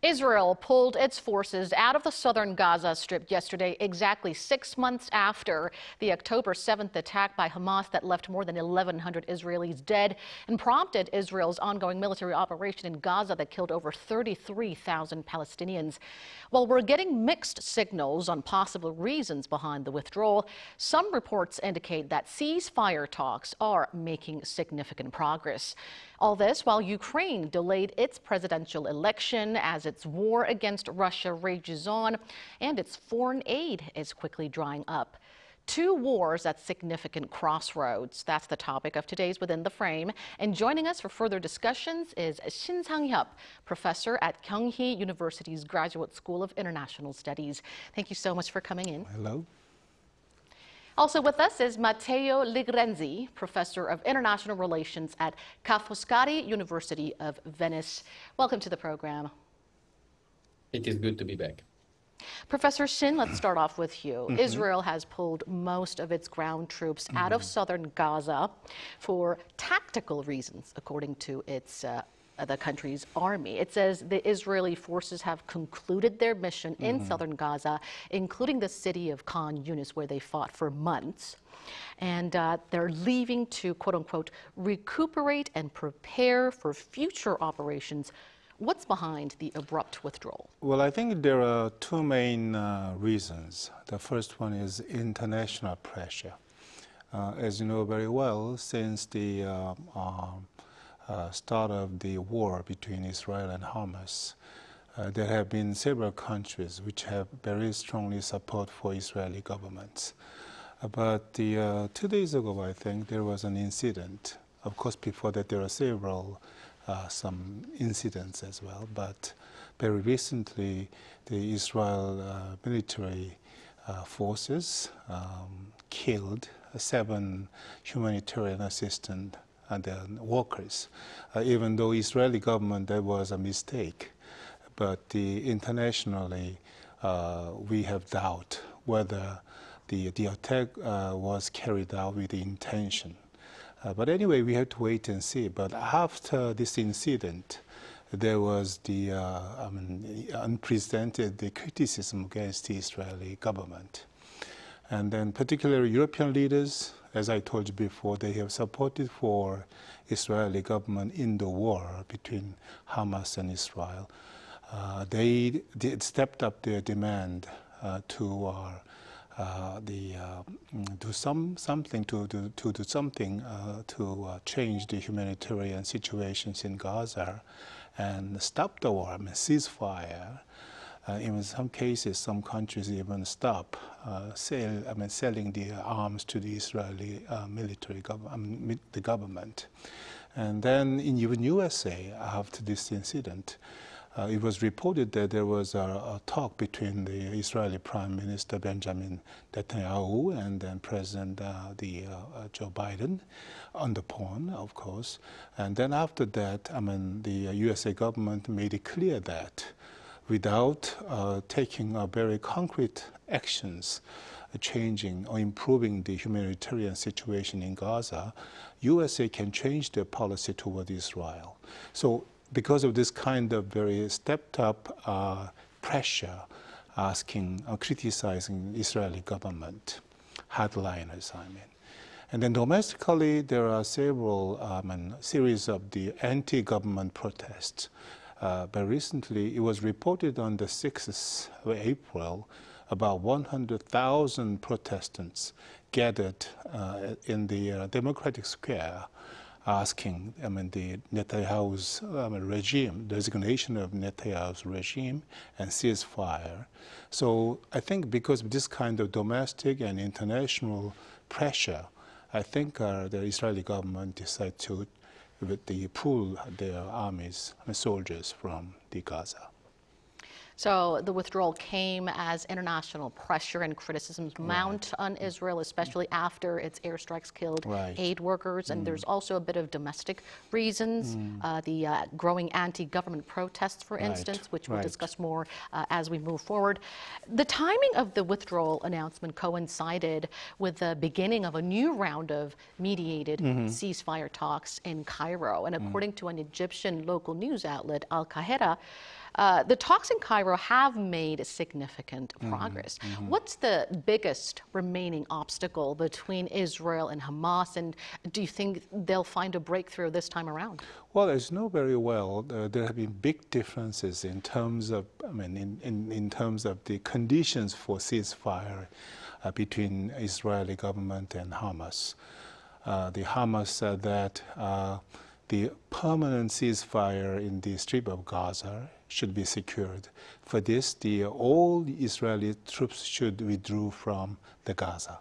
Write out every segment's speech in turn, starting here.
Israel pulled its forces out of the southern Gaza Strip yesterday, exactly 6 months after the October 7th attack by Hamas that left more than 1,100 Israelis dead and prompted Israel's ongoing military operation in Gaza that killed over 33,000 Palestinians. While we're getting mixed signals on possible reasons behind the withdrawal, some reports indicate that ceasefire talks are making significant progress. All this while Ukraine delayed its presidential election as its war against Russia rages on and its foreign aid is quickly drying up. Two wars at significant crossroads. That's the topic of today's Within the Frame. And joining us for further discussions is Shin Sang-hyup, professor at Kyung University's Graduate School of International Studies. Thank you so much for coming in. Hello. Also with us is Matteo Legrenzi, professor of international relations at Foscari University of Venice. Welcome to the program. It is good to be back. Professor Shin, let's start off with you. Israel has pulled most of its ground troops out of southern Gaza for tactical reasons, according to its the country's army. It says the Israeli forces have concluded their mission in southern Gaza, including the city of Khan Yunis, where they fought for months. And they're leaving to, quote unquote, recuperate and prepare for future operations. What's behind the abrupt withdrawal? Well, I think there are two main reasons. The first one is international pressure. As you know very well, since the start of the war between Israel and Hamas, there have been several countries which have very strongly support for Israeli governments. But 2 days ago, I think, there was an incident. Of course, before that, there are several some incidents as well, but very recently the Israel military forces killed 7 humanitarian assistant and workers. Even though Israeli government, that was a mistake, but internationally we have doubt whether the attack was carried out with the intention. But anyway, we have to wait and see. But after this incident, there was the unprecedented criticism against the Israeli government. And then particularly European leaders, as I told you before, they have supported for Israeli government in the war between Hamas and Israel. They stepped up their demand to do something to change the humanitarian situations in Gaza and stop the war, ceasefire. In some cases, some countries even stop selling the arms to the Israeli military the government. And then in even USA, after this incident, it was reported that there was a talk between the Israeli Prime Minister Benjamin Netanyahu and then President Joe Biden on the phone, of course. And then after that, the USA government made it clear that without taking very concrete actions, changing or improving the humanitarian situation in Gaza, USA can change their policy toward Israel. So because of this kind of very stepped up pressure, criticizing Israeli government, hardliners, And then domestically, there are several series of the anti-government protests. But recently, it was reported on the 6th of April, about 100,000 protestants gathered in the Democratic Square, asking, the Netanyahu's regime, designation of Netanyahu's regime, and ceasefire. So I think because of this kind of domestic and international pressure, I think the Israeli government decided to pull their armies and soldiers from the Gaza. So the withdrawal came as international pressure and criticisms mount on Israel, especially after its airstrikes killed aid workers. And there's also a bit of domestic reasons, the growing anti-government protests, for instance, which we'll discuss more as we move forward. The timing of the withdrawal announcement coincided with the beginning of a new round of mediated ceasefire talks in Cairo. And according to an Egyptian local news outlet, Al Qahira, The talks in Cairo have made significant progress. What's the biggest remaining obstacle between Israel and Hamas, and do you think they'll find a breakthrough this time around? Well, as you know very well, there have been big differences in terms of, in terms of the conditions for ceasefire between Israeli government and Hamas. The Hamas said that the permanent ceasefire in the Strip of Gaza should be secured. For this, all Israeli troops should withdraw from the Gaza.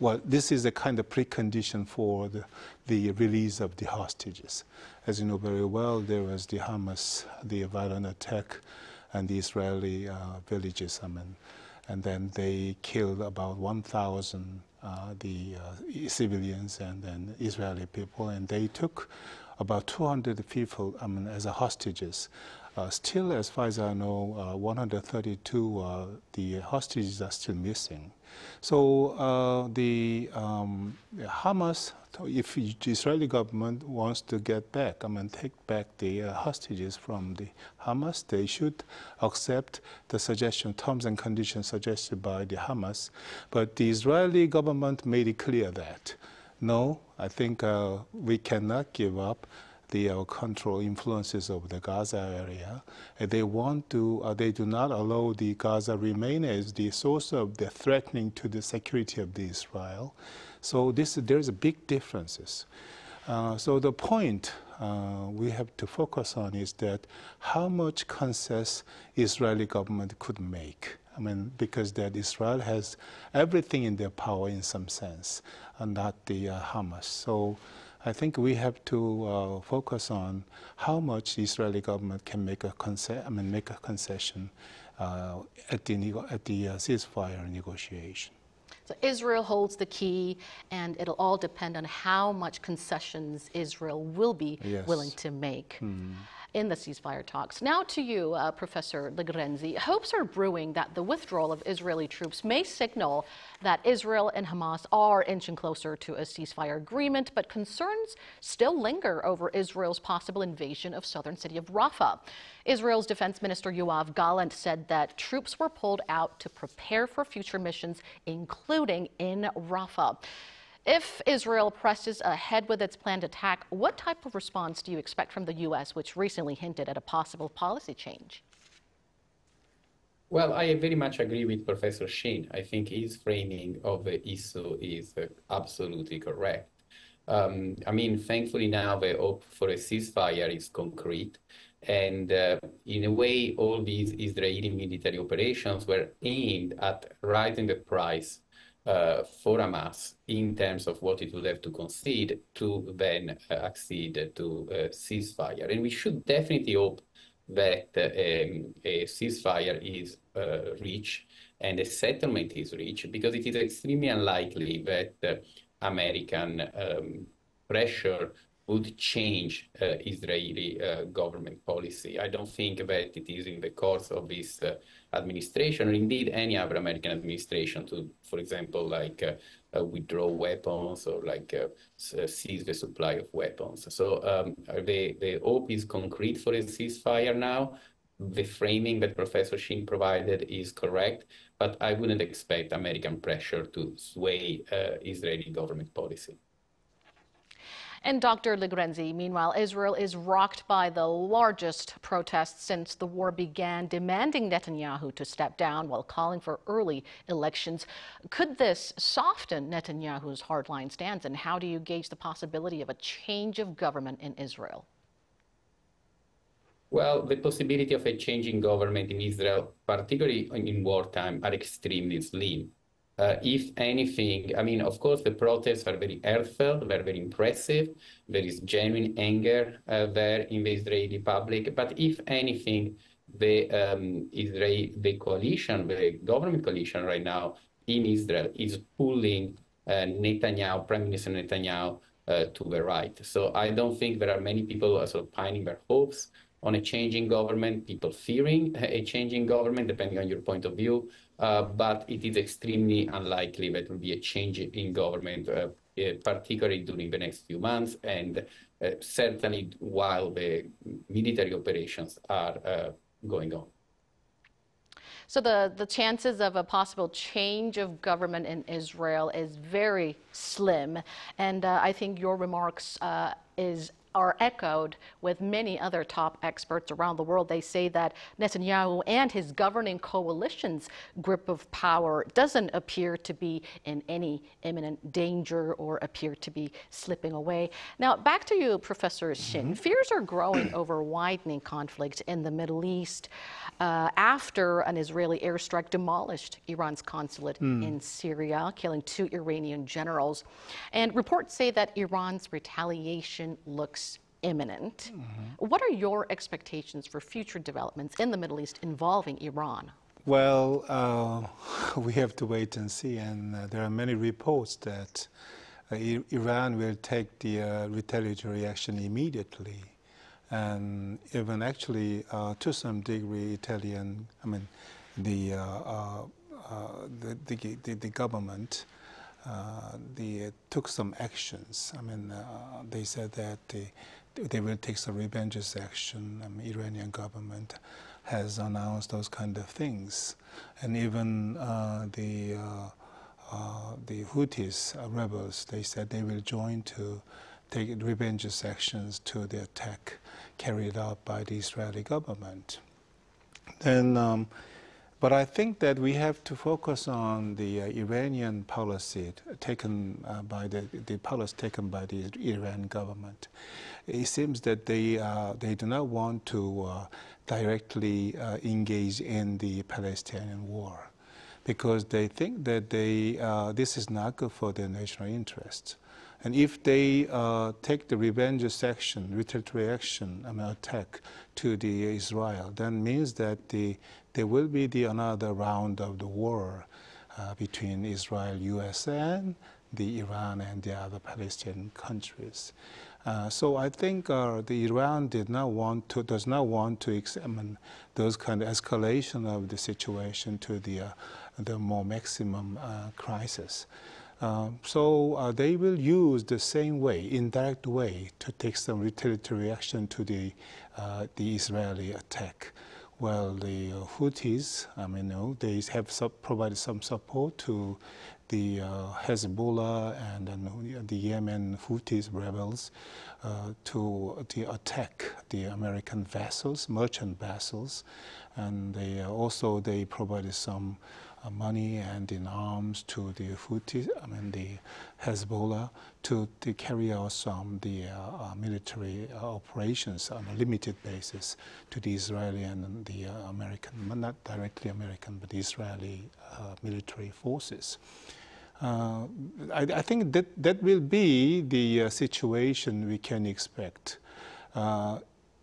Well, this is a kind of precondition for the release of the hostages. As you know very well, there was the Hamas, the violent attack on the Israeli villages, and then they killed about 1,000 civilians and then Israeli people, and they took about 200 people as hostages. Still, as far as I know, 132 the hostages are still missing. So the Hamas, if the Israeli government wants to get back, take back the hostages from the Hamas, they should accept the suggestion, terms and conditions suggested by the Hamas. But the Israeli government made it clear that, no, I think we cannot give up the control influences of the Gaza area. They want to, they do not allow the Gaza remain as the source of the threatening to the security of the Israel. So there's a big differences. So the point we have to focus on is that how much concess Israeli government could make. Because that Israel has everything in their power in some sense, and not the Hamas. So I think we have to focus on how much the Israeli government can make a concession at the ceasefire negotiation. So Israel holds the key, and it'll all depend on how much concessions Israel will be willing to make in the ceasefire talks. Now to you, Professor Legrenzi. Hopes are brewing that the withdrawal of Israeli troops may signal that Israel and Hamas are inching closer to a ceasefire agreement, but concerns still linger over Israel's possible invasion of southern city of Rafah. Israel's Defense Minister Yoav Gallant said that troops were pulled out to prepare for future missions, including in Rafah. If Israel presses ahead with its planned attack, what type of response do you expect from the U.S., which recently hinted at a possible policy change? Well, I very much agree with Professor Shin. I think his framing of the issue is absolutely correct. Thankfully now the hope for a ceasefire is concrete. And in a way, all these Israeli military operations were aimed at raising the price for Hamas in terms of what it would have to concede to then accede to a ceasefire. And we should definitely hope that a ceasefire is reached and a settlement is reached, because it is extremely unlikely that American pressure would change Israeli government policy. I don't think that it is in the course of this administration, or indeed any other American administration, to, for example, withdraw weapons or seize the supply of weapons. So the hope is concrete for a ceasefire now. The framing that Professor Shin provided is correct, but I wouldn't expect American pressure to sway Israeli government policy. And Dr. Legrenzi, meanwhile, Israel is rocked by the largest protests since the war began, demanding Netanyahu to step down while calling for early elections. Could this soften Netanyahu's hardline stance, and how do you gauge the possibility of a change of government in Israel? Well, the possibility of a changing government in Israel, particularly in wartime, are extremely slim. If anything, of course, the protests are very heartfelt, they're very impressive. There is genuine anger there in the Israeli public. But if anything, the coalition, the government coalition right now in Israel is pulling Netanyahu, Prime Minister Netanyahu, to the right. So I don't think there are many people sort of pining their hopes on a changing government, people fearing a changing government, depending on your point of view. But it is extremely unlikely that there will be a change in government, particularly during the next few months, and certainly while the military operations are going on. So the chances of a possible change of government in Israel is very slim. And I think your remarks are echoed with many other top experts around the world. They say that Netanyahu and his governing coalition's grip of power doesn't appear to be in any imminent danger or appear to be slipping away. Now, back to you, Professor Shin. Fears are growing over widening conflict in the Middle East after an Israeli airstrike demolished Iran's consulate in Syria, killing 2 Iranian generals. And reports say that Iran's retaliation looks imminent. What are your expectations for future developments in the Middle East involving Iran? Well, we have to wait and see, and there are many reports that Iran will take the retaliatory action immediately, and even actually to some degree, the government took some actions. They said that they will take some revenge action. Iranian government has announced those kind of things, and even the Houthis rebels, they said they will join to take revenge actions to the attack carried out by the Israeli government. Then. But I think that we have to focus on the Iranian policy taken by the policy taken by the Iran government. It seems that they do not want to directly engage in the Palestinian war because they think that this is not good for their national interests. And if they take the revenge action, retaliatory action, attack to the Israel, then means that there will be another round of the war between Israel, U.S., and the Iran and the other Palestinian countries. So I think the Iran does not want to examine those kind of escalation of the situation to the more maximum crisis. So they will use the same way, indirect way, to take some retaliatory action to the Israeli attack. Well, the Houthis, they have provided some support to the Hezbollah and the Yemen Houthis rebels to attack the American vessels, merchant vessels, and they provided some money and in arms to the Houthis, the Hezbollah, to carry out some military operations on a limited basis to the Israeli and the American, not directly American, but Israeli military forces. I think that will be the situation we can expect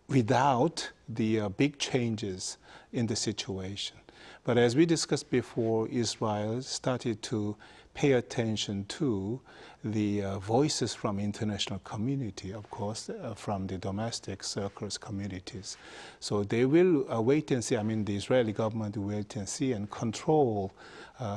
without the big changes in the situation. But as we discussed before, Israel started to pay attention to the voices from international community, of course, from the domestic circles, communities. So they will wait and see. The Israeli government will wait and see and control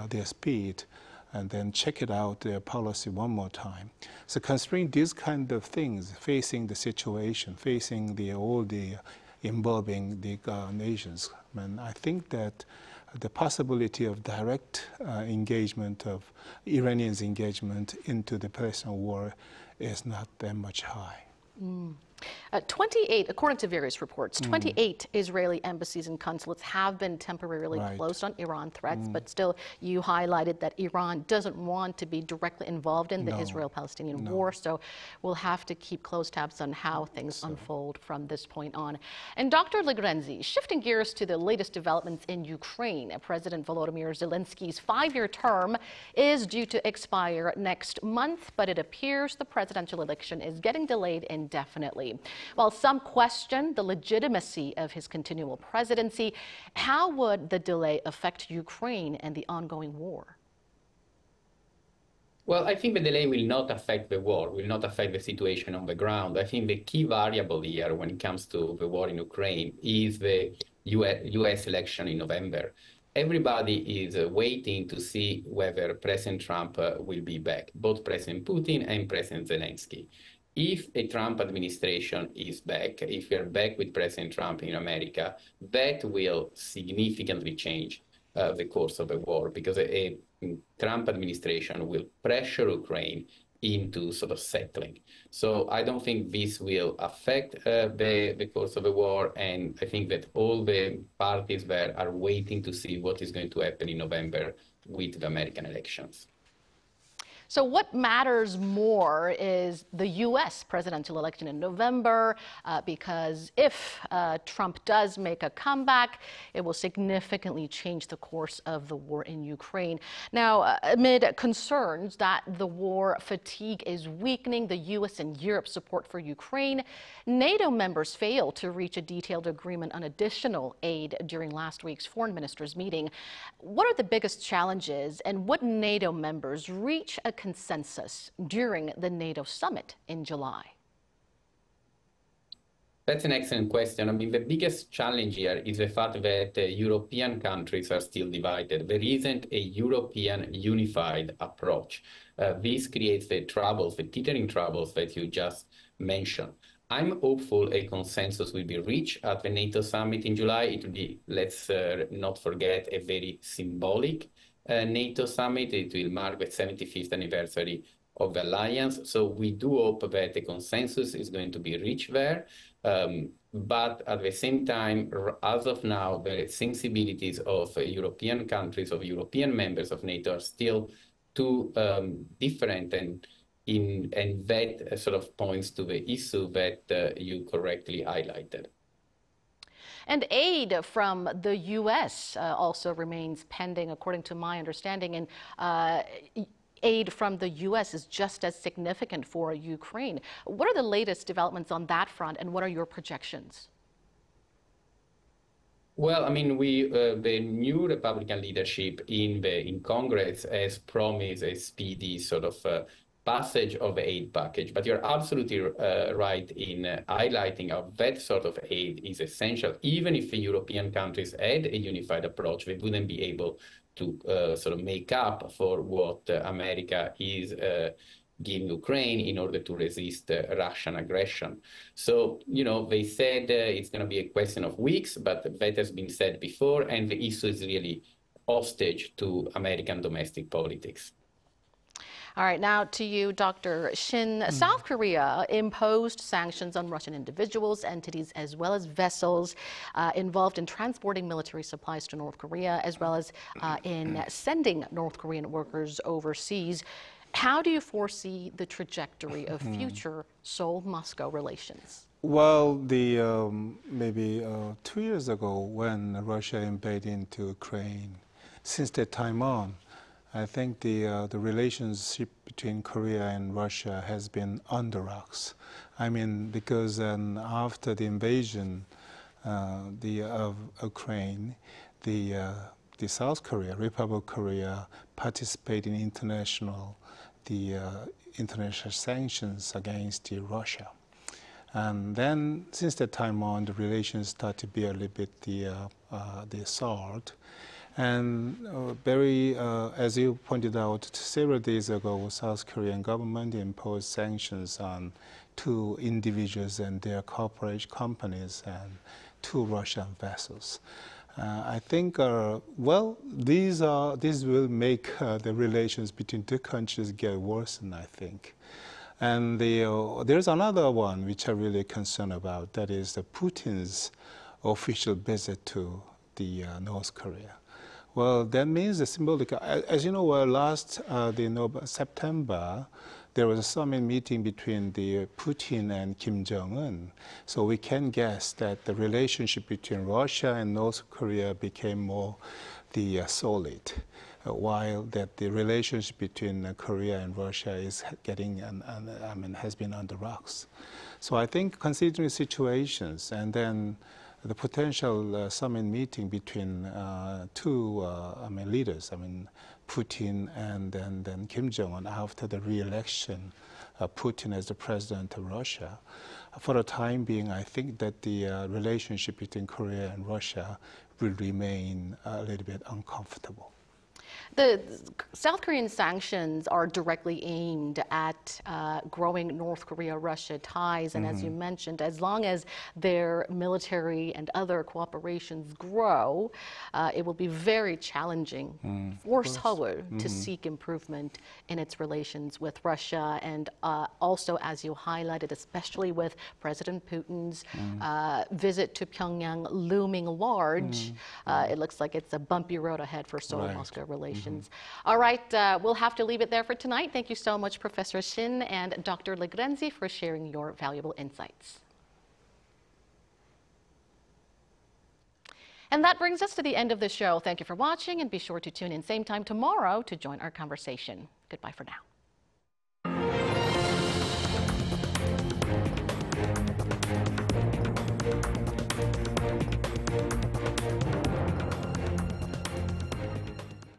their speed and then check it out, their policy one more time. So considering these kind of things, facing the situation, facing all the involving the nations, I think that the possibility of direct engagement of Iranians' engagement into the Palestinian war is not that much high. 28, according to various reports, 28 Israeli embassies and consulates have been temporarily closed on Iran threats, but still you highlighted that Iran doesn't want to be directly involved in the Israel-Palestinian war, so we'll have to keep close tabs on how things unfold from this point on. And Dr. Legrenzi, shifting gears to the latest developments in Ukraine, President Volodymyr Zelensky's 5-year term is due to expire next month, but it appears the presidential election is getting delayed indefinitely. While some question the legitimacy of his continual presidency, how would the delay affect Ukraine and the ongoing war? Well, I think the delay will not affect the war, will not affect the situation on the ground. I think the key variable here when it comes to the war in Ukraine is the US election in November. Everybody is waiting to see whether President Trump will be back, both President Putin and President Zelensky. if a Trump administration is back, if we're back with President Trump in America, that will significantly change the course of the war, because a Trump administration will pressure Ukraine into sort of settling. So I don't think this will affect the course of the war, and I think that all the parties there are waiting to see what is going to happen in November with the American elections. So what matters more is the U.S. presidential election in November, because if Trump does make a comeback, it will significantly change the course of the war in Ukraine. Now, amid concerns that the war fatigue is weakening the U.S. and Europe's support for Ukraine, NATO members failed to reach a detailed agreement on additional aid during last week's foreign ministers' meeting. What are the biggest challenges, and would NATO members reach a consensus during the NATO summit in July? That's an excellent question. I mean, the biggest challenge here is the fact that European countries are still divided. There isn't a European unified approach. This creates the troubles, the teetering troubles that you just mentioned. I'm hopeful a consensus will be reached at the NATO summit in July. It will be, let's not forget, a very symbolic NATO summit. It will mark the 75th anniversary of the alliance. So we do hope that a consensus is going to be reached there. But at the same time, as of now, the sensibilities of European countries, of European members of NATO are still too different, and that sort of points to the issue that you correctly highlighted. And aid from the U.S. Also remains pending, according to my understanding. And aid from the U.S. is just as significant for Ukraine. What are the latest developments on that front, and what are your projections? Well, I mean, the new Republican leadership in Congress has promised a speedy sort of passage of the aid package. But you're absolutely right in highlighting how that sort of aid is essential. Even if the European countries had a unified approach, they wouldn't be able to sort of make up for what America is giving Ukraine in order to resist Russian aggression. So, you know, they said it's going to be a question of weeks, but that has been said before, and the issue is really hostage to American domestic politics. All right, now to you, Dr. Shin. South Korea imposed sanctions on Russian individuals, entities, as well as vessels involved in transporting military supplies to North Korea, as well as in sending North Korean workers overseas. How do you foresee the trajectory of future Seoul-Moscow relations? Well, maybe 2 years ago, when Russia invaded into Ukraine, since that time on, I think the relationship between Korea and Russia has been on the rocks. I mean, because after the invasion of Ukraine, the South Korea, Republic of Korea, participated in international sanctions against Russia. And then, since that time on, the relations start to be a little bit soured. And as you pointed out, several days ago, South Korean government imposed sanctions on 2 individuals and their corporate companies and 2 Russian vessels. I think, well, these will make the relations between 2 countries get worse, I think. And there's another one which I'm really concerned about. That is Putin's official visit to North Korea. Well, that means the symbolic. As you know, last September, there was a summit meeting between Putin and Kim Jong-un. So we can guess that the relationship between Russia and North Korea became more solid, while that the relationship between Korea and Russia is getting, has been on the rocks. So I think, considering situations, and then the potential summit meeting between 2 leaders, Putin and then Kim Jong-un, after the re-election of Putin as the president of Russia. For the time being, I think that the relationship between Korea and Russia will remain a little bit uncomfortable. The South Korean sanctions are directly aimed at growing North Korea-Russia ties. And as you mentioned, as long as their military and other cooperations grow, it will be very challenging for Seoul to seek improvement in its relations with Russia. And also, as you highlighted, especially with President Putin's visit to Pyongyang looming large, it looks like it's a bumpy road ahead for Seoul-Moscow relations. All right, we'll have to leave it there for tonight. Thank you so much, Professor Shin and Dr. Legrenzi, for sharing your valuable insights. And that brings us to the end of the show. Thank you for watching, and be sure to tune in same time tomorrow to join our conversation. Goodbye for now.